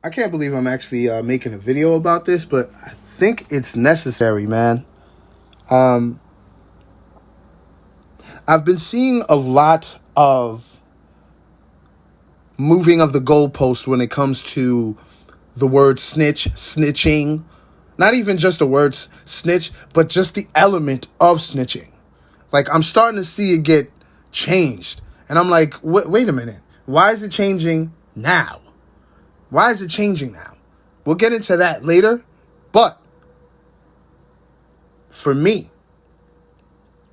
I can't believe I'm actually making a video about this, but I think it's necessary, man. Um, I've been seeing a lot of moving of the goalposts when it comes to the word snitch, snitching. Not even just the word snitch, but just the element of snitching. Like, I'm starting to see it get changed. And I'm like, wait a minute. Why is it changing now? Why is it changing now? We'll get into that later. But for me,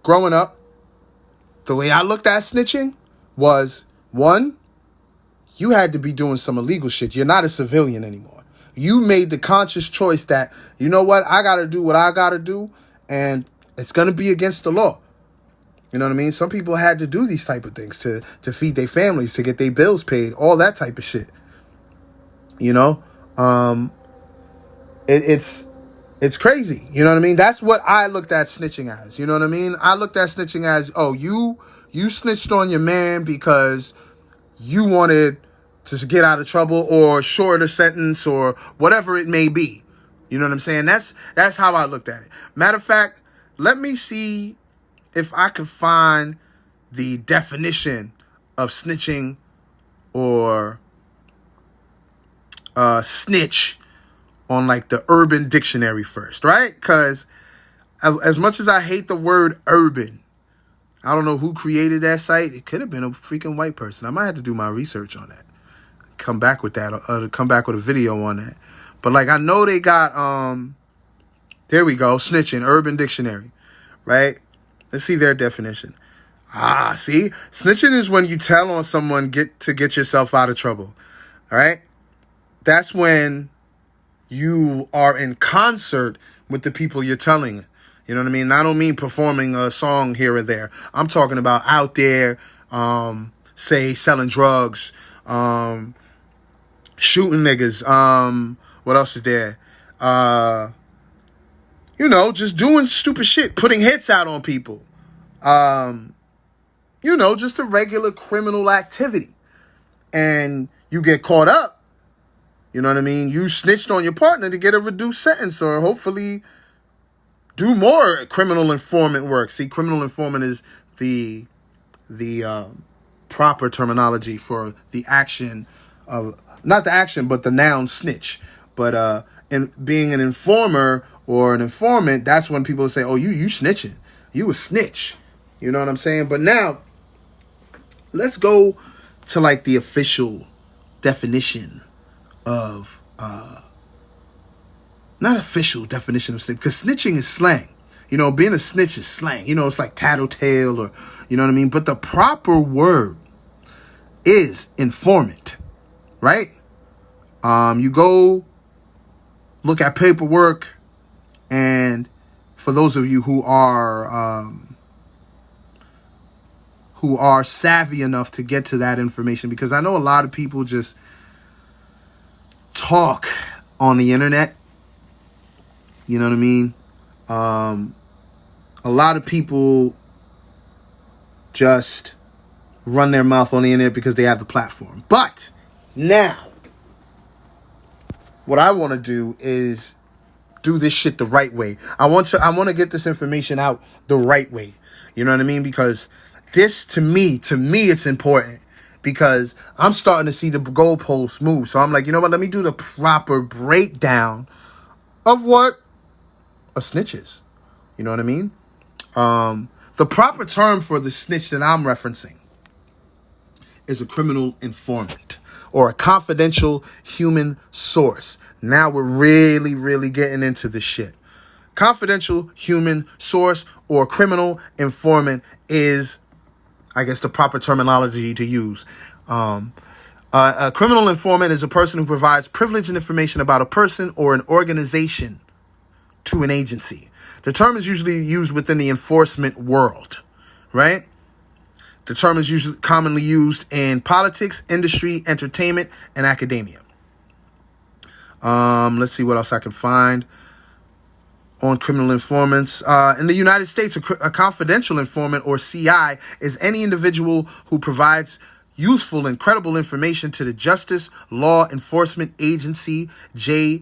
growing up, the way I looked at snitching was, one, you had to be doing some illegal shit. You're not a civilian anymore. You made the conscious choice that, you know what, I got to do what I got to do, and it's going to be against the law. You know what I mean? Some people had to do these type of things to feed their families, to get their bills paid, all that type of shit. You know? It's crazy. You know what I mean? That's what I looked at snitching as. You know what I mean? I looked at snitching as, oh, you snitched on your man because you wanted to get out of trouble or shorter sentence or whatever it may be. You know what I'm saying? That's how I looked at it. Matter of fact, let me see if I can find the definition of snitching or snitch on like the Urban Dictionary first, right? Because as much as I hate the word urban, I don't know who created that site. It could have been a freaking white person. I might have to do my research on that. Come back with that. Come back with a video on that. But like, I know they got, there we go, snitching, Urban Dictionary, right? Let's see their definition. See? Snitching is when you tell on someone to get yourself out of trouble, all right? That's when you are in concert with the people you're telling. You know what I mean? I don't mean performing a song here or there. I'm talking about out there, say, selling drugs, shooting niggas. What else is there? You know, just doing stupid shit, putting hits out on people. You know, just a regular criminal activity. And you get caught up. You know what I mean? You snitched on your partner to get a reduced sentence or hopefully do more criminal informant work. See, criminal informant is the proper terminology for the action of, not the action, but the noun snitch. But in being an informer or an informant, that's when people say, oh, you snitching. You a snitch. You know what I'm saying? But now, let's go to like the official definition of, not official definition of snitch, because snitching is slang. You know, being a snitch is slang. You know, it's like tattletale or, you know what I mean? But the proper word is informant, right? You go look at paperwork, and for those of you who are savvy enough to get to that information, because I know a lot of people just talk on the internet. You know what I mean? A lot of people just run their mouth on the internet because they have the platform. But now, what I want to do is do this shit the right way. I want to get this information out the right way. You know what I mean? Because this, to me, it's important. Because I'm starting to see the goalposts move. So I'm like, you know what? Let me do the proper breakdown of what a snitch is. You know what I mean? The proper term for the snitch that I'm referencing is a criminal informant or a confidential human source. Now we're really, really getting into this shit. Confidential human source or criminal informant is, I guess, the proper terminology to use. A criminal informant is a person who provides privileged information about a person or an organization to an agency. The term is usually used within the enforcement world, right? The term is usually commonly used in politics, industry, entertainment, and academia. Let's see what else I can find on criminal informants. In the United States, a confidential informant, or CI, is any individual who provides useful and credible information to the Justice Law Enforcement Agency, JLEA,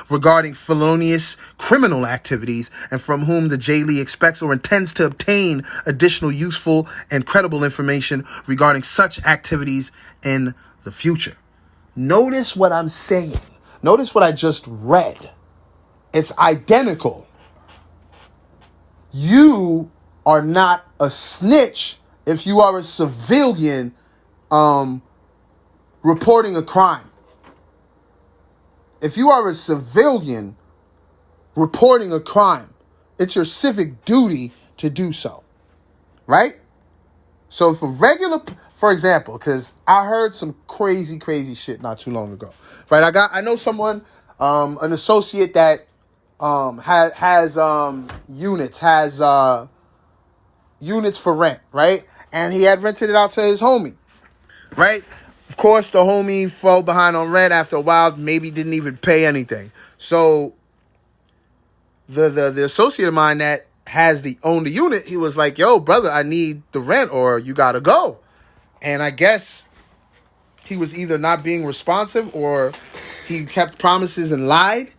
regarding felonious criminal activities, and from whom the JLEA expects or intends to obtain additional useful and credible information regarding such activities in the future. Notice what I'm saying. Notice what I just read. It's identical. You are not a snitch if you are a civilian reporting a crime. If you are a civilian reporting a crime, it's your civic duty to do so. Right? So if a regular, for example, because I heard some crazy shit not too long ago. Right? I know someone, an associate that has units for rent, right? And he had rented it out to his homie, right? Of course, the homie fell behind on rent after a while, maybe didn't even pay anything. So the associate of mine that owned the unit, he was like, yo, brother, I need the rent or you gotta go. And I guess he was either not being responsive or he kept promises and lied.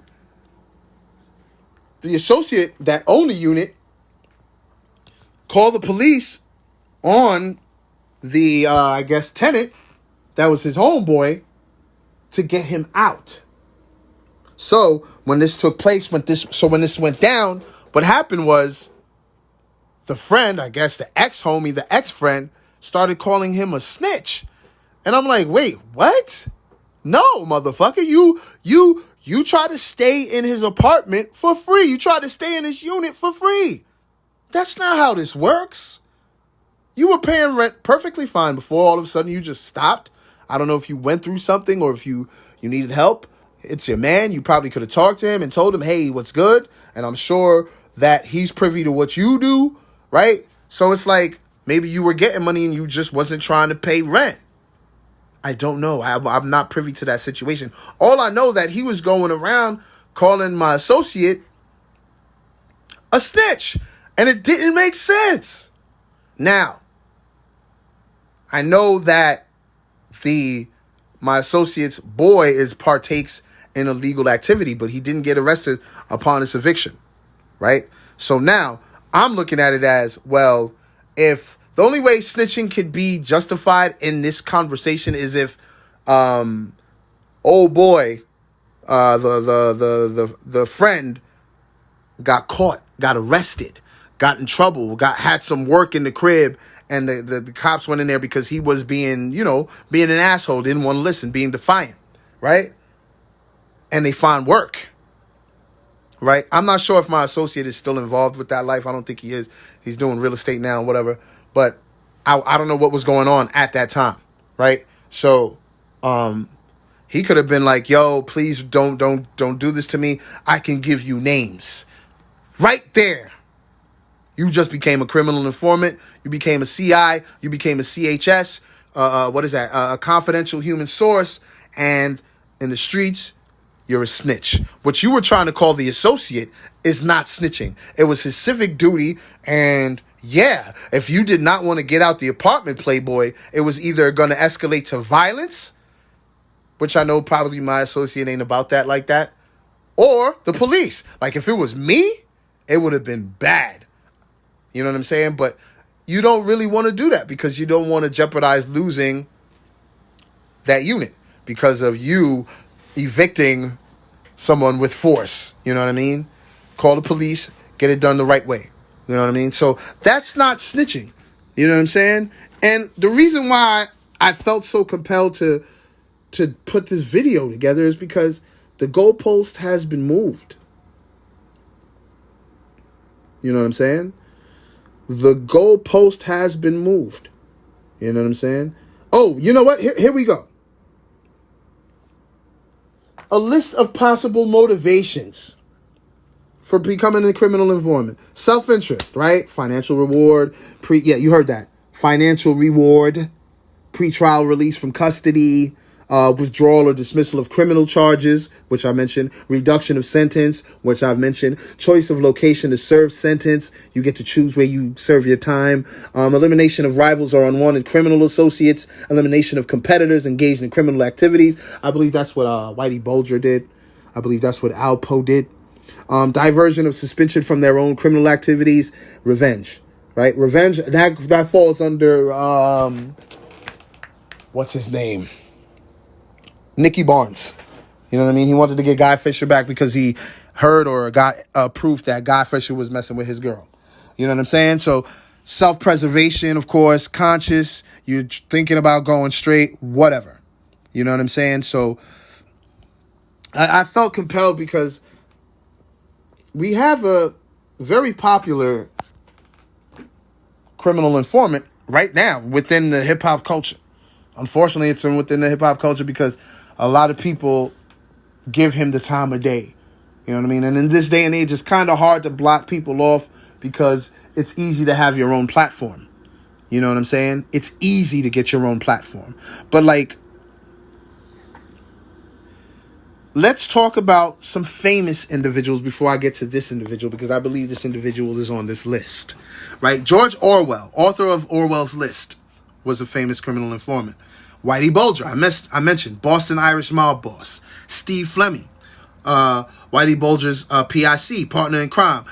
The associate that owned the unit called the police on the, tenant that was his homeboy to get him out. So when this took place, when this went down, what happened was the friend, I guess the ex-homie, the ex-friend, started calling him a snitch. And I'm like, wait, what? No, motherfucker, you try to stay in his apartment for free. You try to stay in his unit for free. That's not how this works. You were paying rent perfectly fine before all of a sudden you just stopped. I don't know if you went through something or if you needed help. It's your man. You probably could have talked to him and told him, hey, what's good? And I'm sure that he's privy to what you do, right? So it's like maybe you were getting money and you just wasn't trying to pay rent. I don't know. I'm not privy to that situation. All I know that he was going around calling my associate a snitch. And it didn't make sense. Now, I know that my associate's boy partakes in illegal activity, but he didn't get arrested upon his eviction, right? So now I'm looking at it as, well, if the only way snitching could be justified in this conversation is if old boy, the friend got caught, got arrested, got in trouble, had some work in the crib, and the cops went in there because he was being an asshole, didn't want to listen, being defiant, right? And they find work, right? I'm not sure if my associate is still involved with that life. I don't think he is. He's doing real estate now and whatever. But I don't know what was going on at that time, right? So he could have been like, yo, please don't do this to me. I can give you names. Right there. You just became a criminal informant. You became a CI. You became a CHS. What is that? A confidential human source. And in the streets, you're a snitch. What you were trying to call the associate is not snitching. It was his civic duty. And yeah, if you did not want to get out the apartment, Playboy, it was either going to escalate to violence, which I know probably my associate ain't about that like that, or the police. Like if it was me, it would have been bad. You know what I'm saying? But you don't really want to do that because you don't want to jeopardize losing that unit because of you evicting someone with force. You know what I mean? Call the police, get it done the right way. You know what I mean? So that's not snitching. You know what I'm saying? And the reason why I felt so compelled to put this video together is because the goalpost has been moved. You know what I'm saying? The goalpost has been moved. You know what I'm saying? Oh, you know what? Here we go. A list of possible motivations for becoming a criminal informant. Self-interest, right? Financial reward. You heard that. Financial reward. Pre-trial release from custody. withdrawal or dismissal of criminal charges, which I mentioned, reduction of sentence, which I've mentioned, choice of location to serve sentence, you get to choose where you serve your time, elimination of rivals or unwanted criminal associates, elimination of competitors engaged in criminal activities. I believe that's what Whitey Bulger did. I believe that's what Alpo did. Diversion of suspension from their own criminal activities, revenge, right? Revenge, that falls under, what's his name? Nicky Barnes. You know what I mean? He wanted to get Guy Fisher back because he heard or got proof that Guy Fisher was messing with his girl. You know what I'm saying? So self-preservation, of course, conscious, you're thinking about going straight, whatever. You know what I'm saying? So I felt compelled because we have a very popular criminal informant right now within the hip-hop culture. Unfortunately, it's within the hip-hop culture because a lot of people give him the time of day. You know what I mean? And in this day and age, it's kind of hard to block people off because it's easy to have your own platform. You know what I'm saying? It's easy to get your own platform. But like, let's talk about some famous individuals before I get to this individual, because I believe this individual is on this list, right? George Orwell, author of Orwell's List, was a famous criminal informant. Whitey Bulger, I mentioned, Boston Irish mob boss. Steve Fleming, Whitey Bulger's PIC, partner in crime.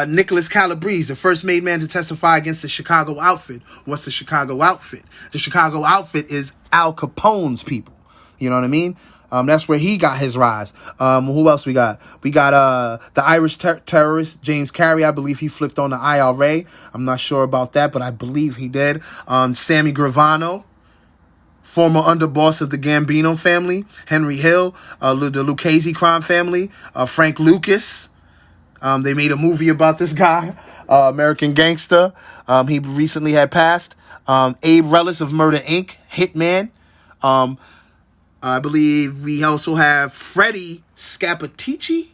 Nicholas Calabrese, the first made man to testify against the Chicago Outfit. What's the Chicago Outfit? The Chicago Outfit is Al Capone's people. You know what I mean? That's where he got his rise. Who else we got? We got the Irish terrorist, James Carey. I believe he flipped on the IRA. I'm not sure about that, but I believe he did. Sammy Gravano, former underboss of the Gambino family. Henry Hill, the Lucchese crime family. Frank Lucas. They made a movie about this guy, American Gangster. He recently had passed. Abe Rellis of Murder, Inc., Hitman. I believe we also have Freddie Scappaticci,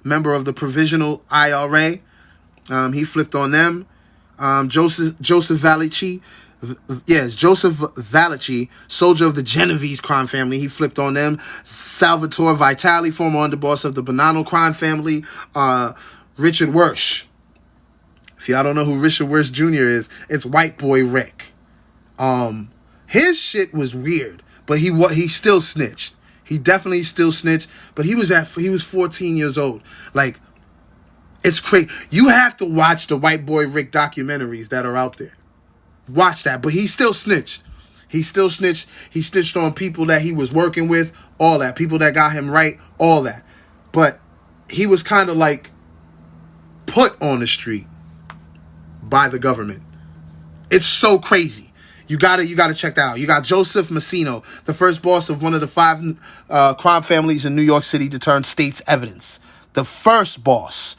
member of the Provisional IRA. He flipped on them. Joseph Valachi, Joseph Valachi, soldier of the Genovese crime family. He flipped on them. Salvatore Vitali, former underboss of the Bonanno crime family. Richard Wersch. If y'all don't know who Richard Wersch Jr. is, it's White Boy Rick. His shit was weird, but he still snitched. He definitely still snitched, but he was 14 years old. Like, it's crazy. You have to watch the White Boy Rick documentaries that are out there. Watch that, but he still snitched. He snitched on people that he was working with, all that. People that got him right, all that. But he was kind of like put on the street by the government. It's so crazy. You gotta check that out. You got Joseph Massino, the first boss of one of the 5 crime families in New York City to turn state's evidence. The first boss.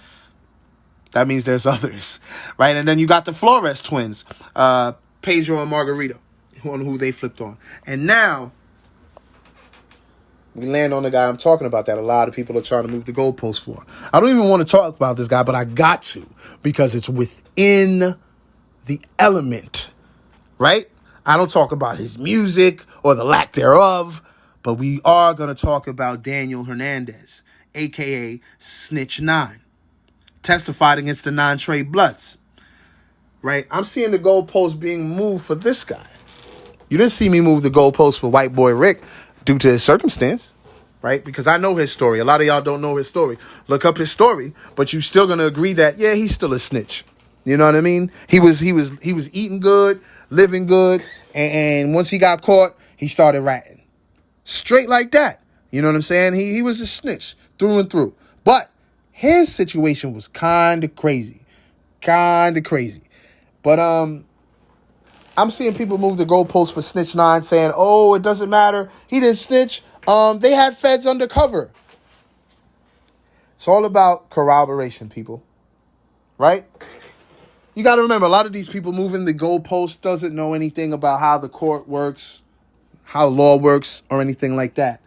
That means there's others, right? And then you got the Flores twins, Pedro and Margarito, who they flipped on. And now we land on the guy I'm talking about that a lot of people are trying to move the goalposts for. I don't even want to talk about this guy, but I got to, because it's within the element, right? I don't talk about his music or the lack thereof, but we are going to talk about Daniel Hernandez, a.k.a. Snitch 9, testified against the 9 Trey Bloods, right? I'm seeing the goalpost being moved for this guy. You didn't see me move the goalpost for White Boy Rick due to his circumstance, right? Because I know his story. A lot of y'all don't know his story. Look up his story, but you're still going to agree that, yeah, he's still a snitch. You know what I mean? He was eating good, living good, and once he got caught, he started ratting. Straight like that. You know what I'm saying? He was a snitch through and through. But his situation was kind of crazy. But I'm seeing people move the goalposts for Snitch 9 saying, oh, it doesn't matter. He didn't snitch. They had feds undercover. It's all about corroboration, people. Right? You got to remember, a lot of these people moving the goalpost doesn't know anything about how the court works, how law works, or anything like that.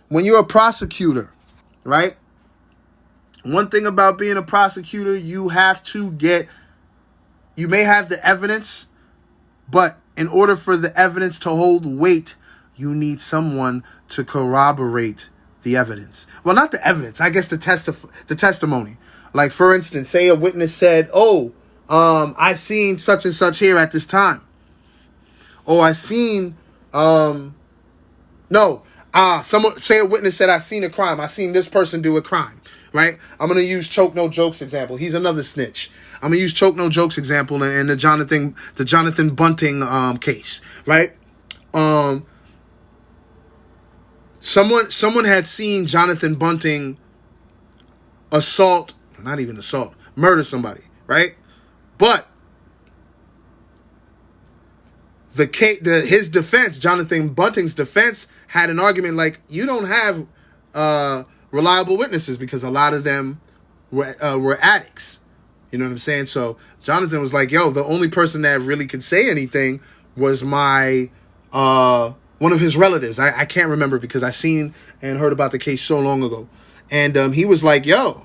When you're a prosecutor, right? One thing about being a prosecutor, you may have the evidence, but in order for the evidence to hold weight, you need someone to corroborate the evidence. Well, not the evidence, I guess the testimony. Like, for instance, say a witness said, I seen such and such here at this time. Or I seen, someone, say a witness said, I seen a crime. I seen this person do a crime, right? I'm going to use Choke No Jokes example. He's another snitch. I'm going to use Choke No Jokes example in the Jonathan Bunting case, right? Someone had seen Jonathan Bunting murder somebody, right? But his defense, Jonathan Bunting's defense, had an argument like, you don't have reliable witnesses because a lot of them were addicts. You know what I'm saying? So Jonathan was like, yo, the only person that really could say anything was my one of his relatives. I can't remember because I seen and heard about the case so long ago. And he was like, yo,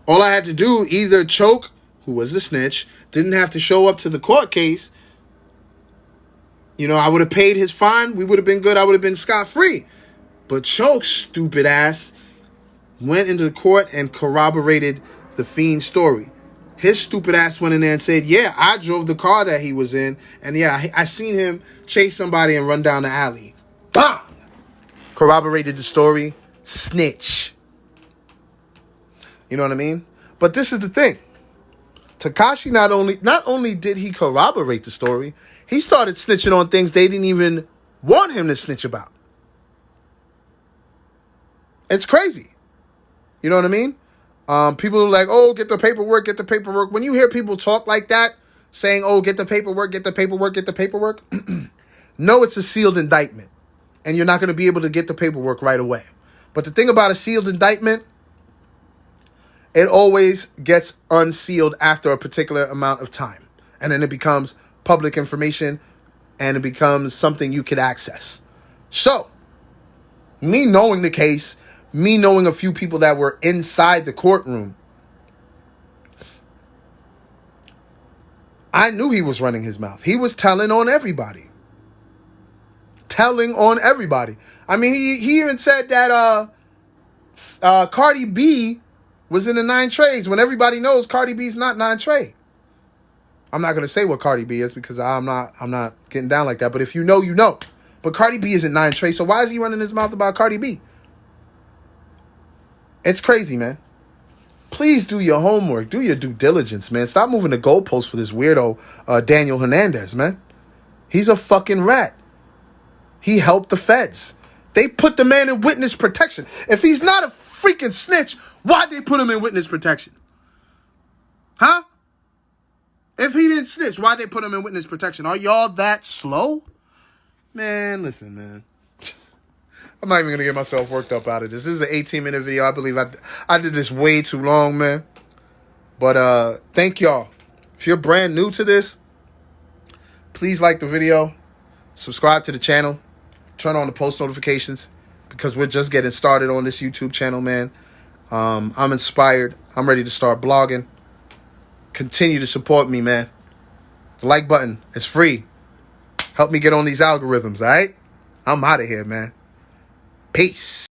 all I had to do, either Choke, who was the snitch, didn't have to show up to the court case. You know, I would have paid his fine. We would have been good. I would have been scot-free. But Choke's stupid ass went into the court and corroborated the fiend's story. His stupid ass went in there and said, yeah, I drove the car that he was in. And yeah, I seen him chase somebody and run down the alley. Bang! Corroborated the story. Snitch. You know what I mean? But this is the thing. Tekashi not only did he corroborate the story, he started snitching on things they didn't even want him to snitch about. It's crazy. You know what I mean? People are like, oh, get the paperwork, get the paperwork. When you hear people talk like that, saying, oh, get the paperwork, get the paperwork, get the paperwork, no, it's a sealed indictment. And you're not going to be able to get the paperwork right away. But the thing about a sealed indictment, it always gets unsealed after a particular amount of time. And then it becomes public information and it becomes something you could access. So, me knowing the case, me knowing a few people that were inside the courtroom, I knew he was running his mouth. He was telling on everybody. I mean, he even said that Cardi B was in the 9 trades when everybody knows Cardi B's not 9 trade. I'm not going to say what Cardi B is because I'm not getting down like that. But if you know, you know. But Cardi B isn't 9 trade. So why is he running his mouth about Cardi B? It's crazy, man. Please do your homework. Do your due diligence, man. Stop moving the goalposts for this weirdo Daniel Hernandez, man. He's a fucking rat. He helped the feds. They put the man in witness protection. If he's not a freaking snitch, why'd they put him in witness protection? Huh? If he didn't snitch, why'd they put him in witness protection? Are y'all that slow? Man, listen, man. I'm not even going to get myself worked up out of this. This is an 18-minute video. I believe I did this way too long, man. But thank y'all. If you're brand new to this, please like the video. Subscribe to the channel. Turn on the post notifications because we're just getting started on this YouTube channel, man. I'm inspired. I'm ready to start blogging. Continue to support me, man. The like button is free. Help me get on these algorithms, all right? I'm out of here, man. Peace.